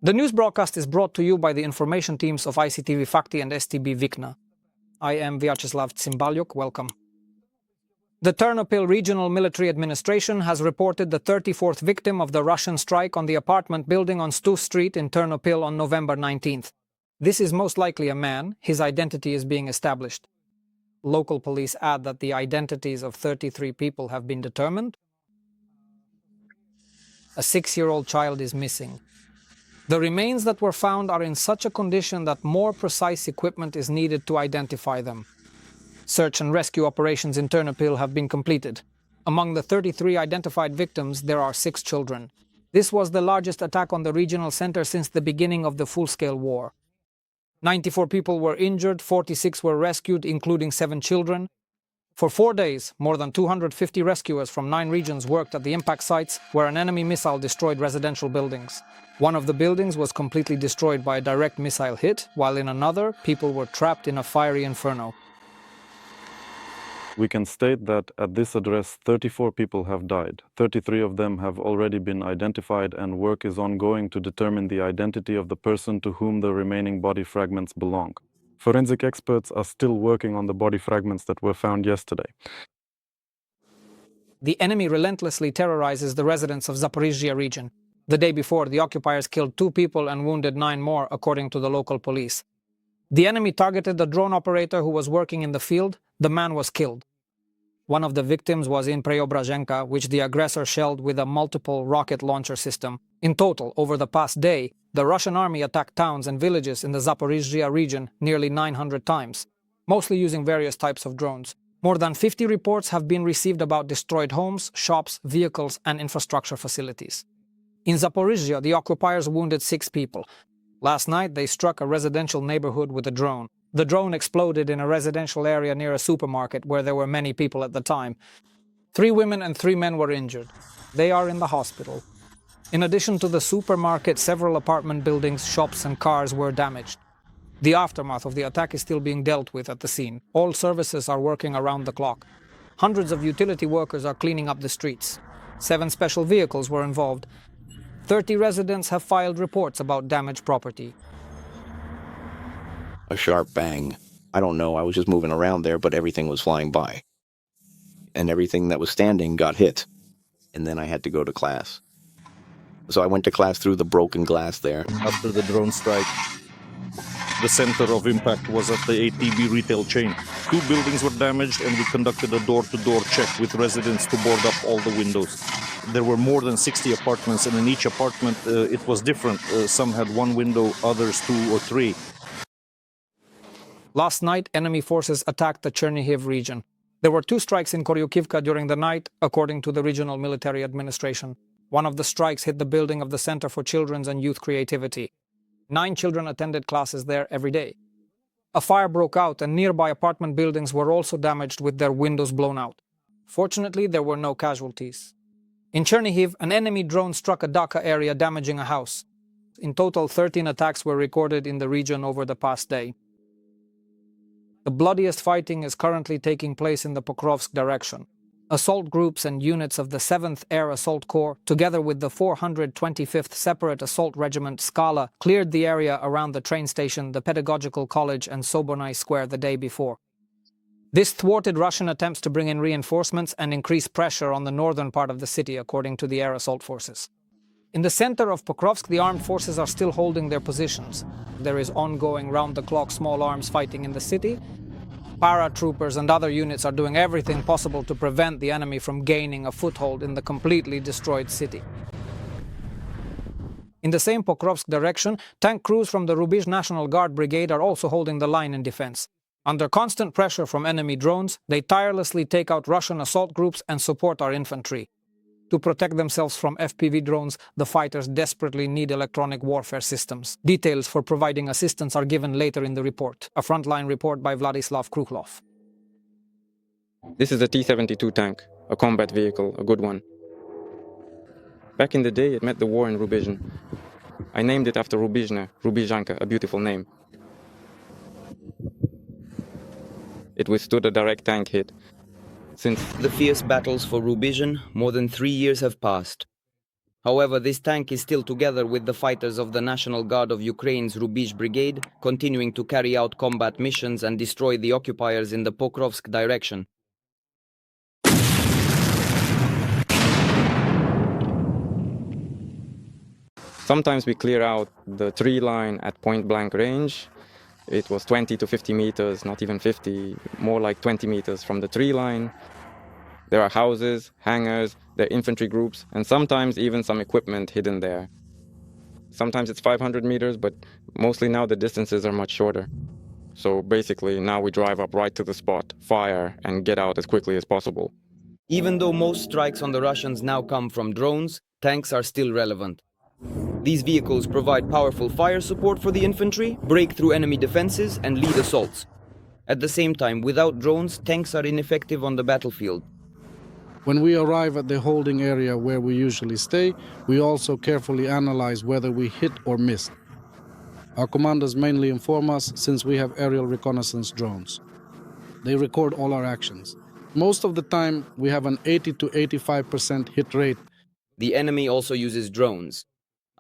The news broadcast is brought to you by the information teams of ICTV Fakti and STB Vikna. I am Vyacheslav Tsimbalyuk, welcome. The Ternopil Regional Military Administration has reported the 34th victim of the Russian strike on the apartment building on Stu Street in Ternopil on November 19th. This is most likely a man. His identity is being established. Local police add that the identities of 33 people have been determined. A 6-year-old child is missing. The remains that were found are in such a condition that more precise equipment is needed to identify them. Search and rescue operations in Ternopil have been completed. Among the 33 identified victims, there are 6 children. This was the largest attack on the regional center since the beginning of the full-scale war. 94 people were injured, 46 were rescued, including 7 children. For 4 days, more than 250 rescuers from 9 regions worked at the impact sites where an enemy missile destroyed residential buildings. One of the buildings was completely destroyed by a direct missile hit, while in another, people were trapped in a fiery inferno. We can state that at this address 34 people have died. 33 of them have already been identified, and work is ongoing to determine the identity of the person to whom the remaining body fragments belong. Forensic experts are still working on the body fragments that were found yesterday. The enemy relentlessly terrorizes the residents of Zaporizhzhia region. The day before, the occupiers killed 2 people and wounded 9 more, according to the local police. The enemy targeted the drone operator who was working in the field. The man was killed. One of the victims was in Preobrazhenka, which the aggressor shelled with a multiple rocket launcher system. In total, over the past day, the Russian army attacked towns and villages in the Zaporizhzhia region nearly 900 times, mostly using various types of drones. More than 50 reports have been received about destroyed homes, shops, vehicles, and infrastructure facilities. In Zaporizhzhia, the occupiers wounded 6 people. Last night, they struck a residential neighborhood with a drone. The drone exploded in a residential area near a supermarket where there were many people at the time. 3 women and 3 men were injured. They are in the hospital. In addition to the supermarket, several apartment buildings, shops, and cars were damaged. The aftermath of the attack is still being dealt with at the scene. All services are working around the clock. Hundreds of utility workers are cleaning up the streets. 7 special vehicles were involved. 30 residents have filed reports about damaged property. A sharp bang. I don't know, I was just moving around there, but everything was flying by. And everything that was standing got hit. And then I had to go to class. So I went to class through the broken glass there. After the drone strike, the center of impact was at the ATB retail chain. 2 buildings were damaged, and we conducted a door-to-door check with residents to board up all the windows. There were more than 60 apartments, and in each apartment it was different. Some had 1 window, others 2 or 3. Last night, enemy forces attacked the Chernihiv region. There were 2 strikes in Koryukivka during the night, according to the Regional Military Administration. One of the strikes hit the building of the Center for Children's and Youth Creativity. 9 children attended classes there every day. A fire broke out, and nearby apartment buildings were also damaged with their windows blown out. Fortunately, there were no casualties. In Chernihiv, an enemy drone struck a Dhaka area, damaging a house. In total, 13 attacks were recorded in the region over the past day. The bloodiest fighting is currently taking place in the Pokrovsk direction. Assault groups and units of the 7th Air Assault Corps, together with the 425th Separate Assault Regiment Skala, cleared the area around the train station, the Pedagogical College, and Sobonai Square the day before. This thwarted Russian attempts to bring in reinforcements and increase pressure on the northern part of the city, according to the air assault forces. In the center of Pokrovsk, the armed forces are still holding their positions. There is ongoing round-the-clock small arms fighting in the city. Paratroopers and other units are doing everything possible to prevent the enemy from gaining a foothold in the completely destroyed city. In the same Pokrovsk direction, tank crews from the Rubizh National Guard Brigade are also holding the line in defense. Under constant pressure from enemy drones, they tirelessly take out Russian assault groups and support our infantry. To protect themselves from FPV drones, the fighters desperately need electronic warfare systems. Details for providing assistance are given later in the report. A frontline report by Vladislav Krukhlov. This is a T-72 tank, a combat vehicle, a good one. Back in the day, it met the war in Rubizhne. I named it after Rubizhne, Rubizhanka, a beautiful name. It withstood a direct tank hit. Since the fierce battles for Rubizhne, more than 3 years have passed. However, this tank is still together with the fighters of the National Guard of Ukraine's Rubizh Brigade, continuing to carry out combat missions and destroy the occupiers in the Pokrovsk direction. Sometimes we clear out the tree line at point-blank range. It was 20 to 50 meters, not even 50, more like 20 meters from the tree line. There are houses, hangars, there are infantry groups, and sometimes even some equipment hidden there. Sometimes it's 500 meters, but mostly now the distances are much shorter. So basically, now we drive up right to the spot, fire, and get out as quickly as possible. Even though most strikes on the Russians now come from drones, tanks are still relevant. These vehicles provide powerful fire support for the infantry, break through enemy defenses, and lead assaults. At the same time, without drones, tanks are ineffective on the battlefield. When we arrive at the holding area where we usually stay, we also carefully analyze whether we hit or missed. Our commanders mainly inform us since we have aerial reconnaissance drones. They record all our actions. Most of the time, we have an 80 to 85% hit rate. The enemy also uses drones.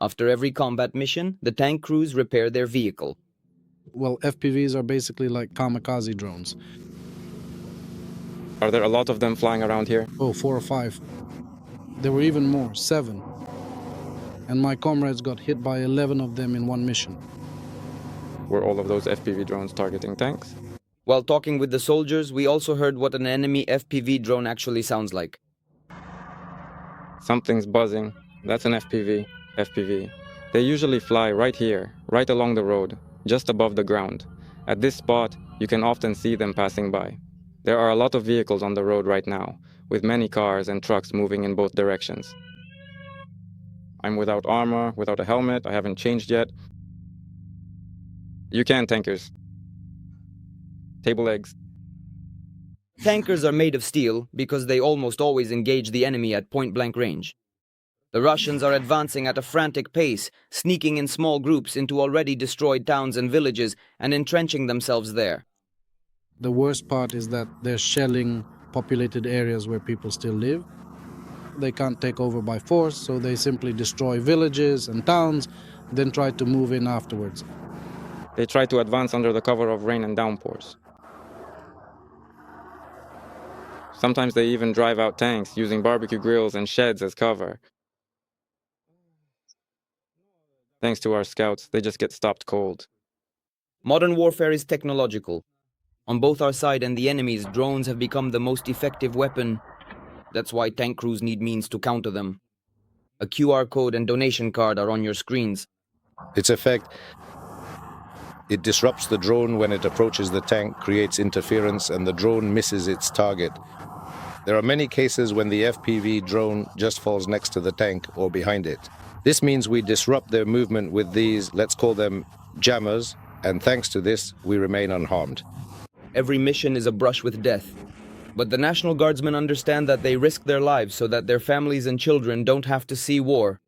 After every combat mission, the tank crews repair their vehicle. Well, FPVs are basically like kamikaze drones. Are there a lot of them flying around here? Oh, 4 or 5. There were even more, 7. And my comrades got hit by 11 of them in one mission. Were all of those FPV drones targeting tanks? While talking with the soldiers, we also heard what an enemy FPV drone actually sounds like. Something's buzzing. That's an FPV. FPV. They usually fly right here, right along the road, just above the ground. At this spot, you can often see them passing by. There are a lot of vehicles on the road right now, with many cars and trucks moving in both directions. I'm without armor, without a helmet, I haven't changed yet. You can, tankers. Table legs. Tankers are made of steel because they almost always engage the enemy at point-blank range. The Russians are advancing at a frantic pace, sneaking in small groups into already destroyed towns and villages and entrenching themselves there. The worst part is that they're shelling populated areas where people still live. They can't take over by force, so they simply destroy villages and towns, then try to move in afterwards. They try to advance under the cover of rain and downpours. Sometimes they even drive out tanks, using barbecue grills and sheds as cover. Thanks to our scouts, they just get stopped cold. Modern warfare is technological. On both our side and the enemy's, drones have become the most effective weapon. That's why tank crews need means to counter them. A QR code and donation card are on your screens. Its effect, it disrupts the drone when it approaches the tank, creates interference, and the drone misses its target. There are many cases when the FPV drone just falls next to the tank or behind it. This means we disrupt their movement with these, let's call them jammers, and thanks to this, we remain unharmed. Every mission is a brush with death. But the National Guardsmen understand that they risk their lives so that their families and children don't have to see war.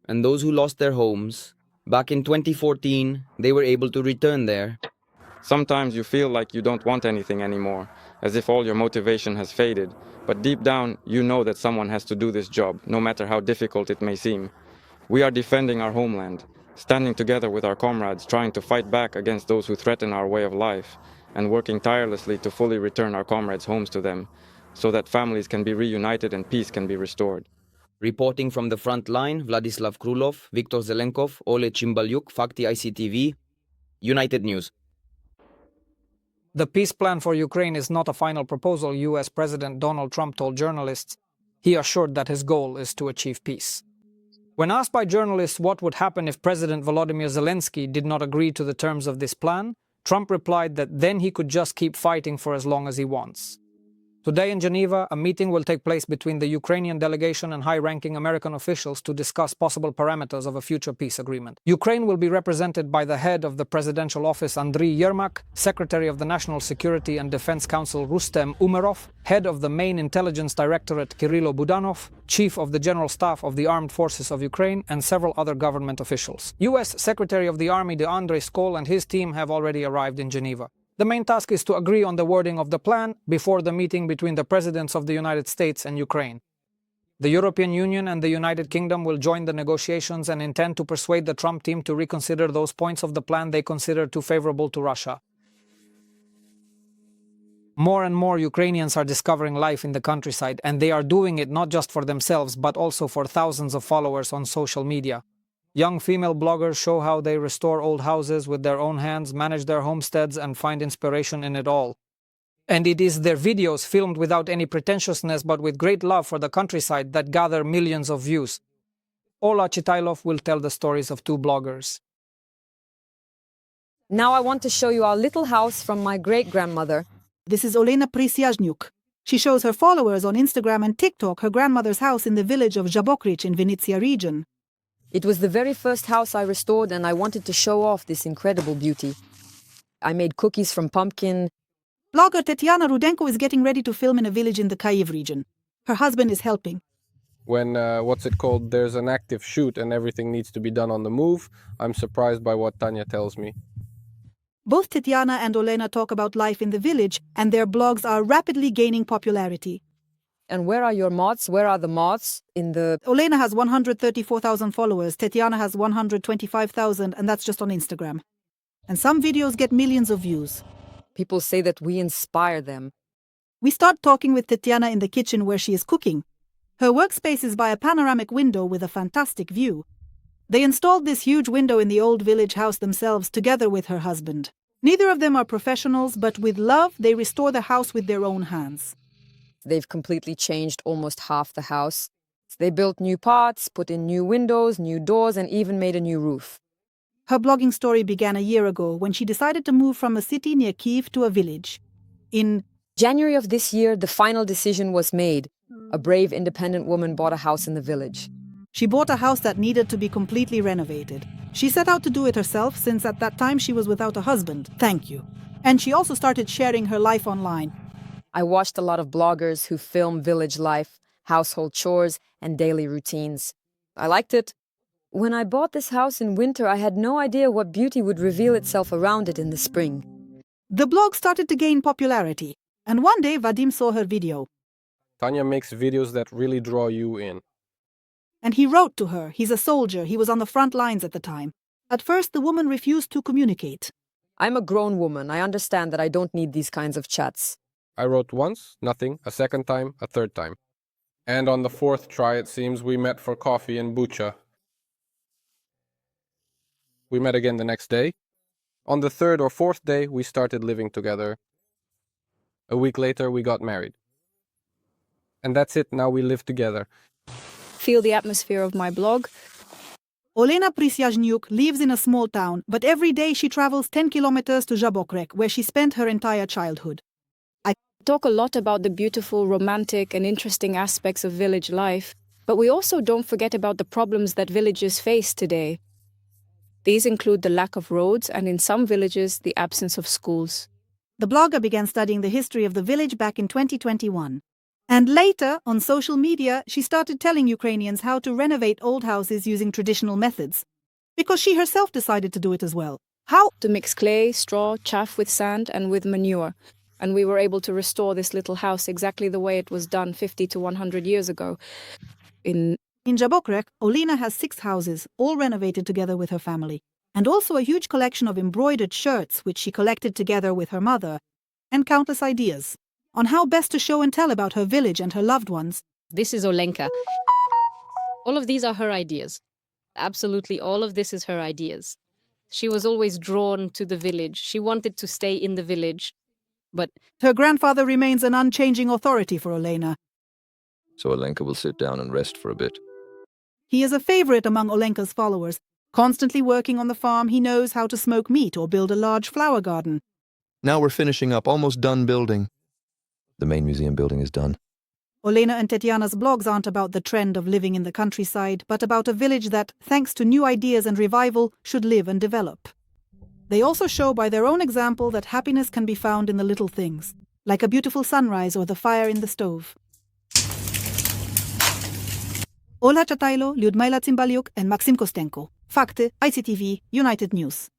And those who lost their homes, back in 2014, they were able to return there. Sometimes you feel like you don't want anything anymore, as if all your motivation has faded. But deep down, you know that someone has to do this job, no matter how difficult it may seem. We are defending our homeland, standing together with our comrades, trying to fight back against those who threaten our way of life, and working tirelessly to fully return our comrades' homes to them, so that families can be reunited and peace can be restored. Reporting from the front line, Vladislav Krulov, Viktor Zelenkov, Ole Chimbalyuk, Fakti ICTV, United News. The peace plan for Ukraine is not a final proposal, US President Donald Trump told journalists. He assured that his goal is to achieve peace. When asked by journalists what would happen if President Volodymyr Zelenskyy did not agree to the terms of this plan, Trump replied that then he could just keep fighting for as long as he wants. Today in Geneva, a meeting will take place between the Ukrainian delegation and high-ranking American officials to discuss possible parameters of a future peace agreement. Ukraine will be represented by the head of the presidential office Andriy Yermak, Secretary of the National Security and Defense Council Rustem Umerov, head of the main intelligence directorate Kirilo Budanov, chief of the General Staff of the Armed Forces of Ukraine, and several other government officials. US Secretary of the Army Andrei Skoll and his team have already arrived in Geneva. The main task is to agree on the wording of the plan before the meeting between the presidents of the United States and Ukraine. The European Union and the United Kingdom will join the negotiations and intend to persuade the Trump team to reconsider those points of the plan they consider too favorable to Russia. More and more Ukrainians are discovering life in the countryside, and they are doing it not just for themselves, but also for thousands of followers on social media. Young female bloggers show how they restore old houses with their own hands, manage their homesteads, and find inspiration in it all. And it is their videos filmed without any pretentiousness but with great love for the countryside that gather millions of views. Ola Chitailov will tell the stories of two bloggers. Now I want to show you our little house from my great-grandmother. This is Olena Prisyaznyuk. She shows her followers on Instagram and TikTok her grandmother's house in the village of Zhabokrych in Vinnytsia region. It was the very first house I restored, and I wanted to show off this incredible beauty. I made cookies from pumpkin. Blogger Tetiana Rudenko is getting ready to film in a village in the Kharkiv region. Her husband is helping. When, there's an active shoot and everything needs to be done on the move, I'm surprised by what Tanya tells me. Both Tetiana and Olena talk about life in the village, and their blogs are rapidly gaining popularity. And where are your mods? Where are the mods? Olena has 134,000 followers, Tetiana has 125,000, and that's just on Instagram. And some videos get millions of views. People say that we inspire them. We start talking with Tetiana in the kitchen where she is cooking. Her workspace is by a panoramic window with a fantastic view. They installed this huge window in the old village house themselves together with her husband. Neither of them are professionals, but with love, they restore the house with their own hands. They've completely changed almost half the house. They built new parts, put in new windows, new doors, and even made a new roof. Her blogging story began a year ago when she decided to move from a city near Kyiv to a village. In January of this year, the final decision was made. A brave, independent woman bought a house in the village. She bought a house that needed to be completely renovated. She set out to do it herself since at that time she was without a husband. Thank you. And she also started sharing her life online. I watched a lot of bloggers who film village life, household chores, and daily routines. I liked it. When I bought this house in winter, I had no idea what beauty would reveal itself around it in the spring. The blog started to gain popularity, and one day Vadim saw her video. Tanya makes videos that really draw you in. And he wrote to her. He's a soldier. He was on the front lines at the time. At first, the woman refused to communicate. I'm a grown woman. I understand that I don't need these kinds of chats. I wrote once, nothing, a second time, a third time. And on the fourth try, it seems, we met for coffee in Bucha. We met again the next day. On the third or fourth day, we started living together. A week later, we got married. And that's it, now we live together. Feel the atmosphere of my blog. Olena Prisyaznyuk lives in a small town, but every day she travels 10 kilometers to Zhabokrych, where she spent her entire childhood. I talk a lot about the beautiful, romantic, and interesting aspects of village life, but we also don't forget about the problems that villagers face today. These include the lack of roads and, in some villages, the absence of schools. The blogger began studying the history of the village back in 2021. And later, on social media, she started telling Ukrainians how to renovate old houses using traditional methods. Because she herself decided to do it as well. How? To mix clay, straw, chaff with sand and with manure. And we were able to restore this little house exactly the way it was done 50 to 100 years ago. In Zhabokrych, Olena has 6 houses, all renovated together with her family. And also a huge collection of embroidered shirts, which she collected together with her mother. And countless ideas on how best to show and tell about her village and her loved ones. This is Olenka. All of these are her ideas. Absolutely all of this is her ideas. She was always drawn to the village. She wanted to stay in the village. But her grandfather remains an unchanging authority for Olena. So Olenka will sit down and rest for a bit. He is a favorite among Olenka's followers. Constantly working on the farm, he knows how to smoke meat or build a large flower garden. Now we're finishing up, almost done building. The main museum building is done. Olena and Tetiana's blogs aren't about the trend of living in the countryside, but about a village that, thanks to new ideas and revival, should live and develop. They also show by their own example that happiness can be found in the little things, like a beautiful sunrise or the fire in the stove. Ola Chatailo, Lyudmila Tsimbaliuk, and Maxim Kostenko. Fakty, ICTV, United News.